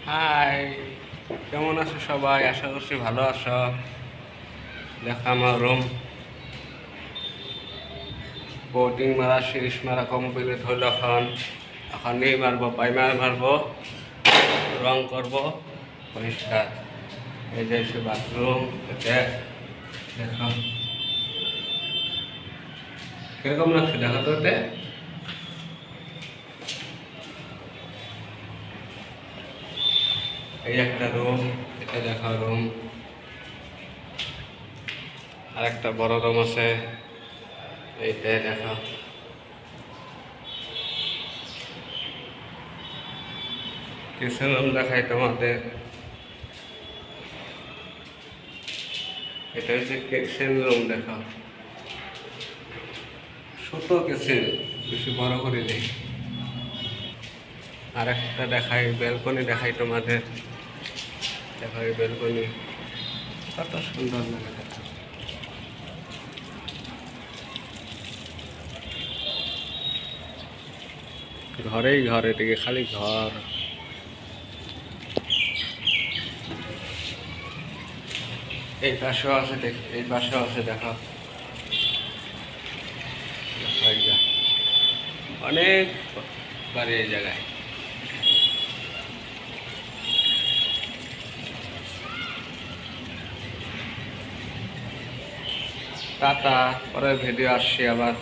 High, কেমন আছো সবাই? আশা করছি ভালো আছো। দেখো আমার রুম, বোর্ডিং মারা সিরিজ মারা কমপ্লিট হইল। এখন নেই মারবো, পাইমার মারবো, রং করবো পরিষ্কার। এই যে এসে বাথরুম, এটা দেখো কিরকম লাগছে দেখো তো। এতে এই একটা রুম, এটা দেখো রুম। আর একটা বড় রুম আছে, এইটাই দেখো। কিচেন রুম দেখাই তোমাদের। এটা হচ্ছে কিচেন রুম, দেখো ছোট কিচেন, বেশি বড় করে নেই। আর একটা দেখাই, ব্যালকনি দেখাই তোমাদের। দেখো এই ব্যালকনি কত সুন্দর লাগে দেখো। ঘরেই ঘর, এদিকে খালি ঘর। এই পাশেও আছে, দেখ এই পাশেও আছে দেখো। অনেক বাড়ি এই জায়গায়। টাটা, পরে ভিডিও আসছি আবার।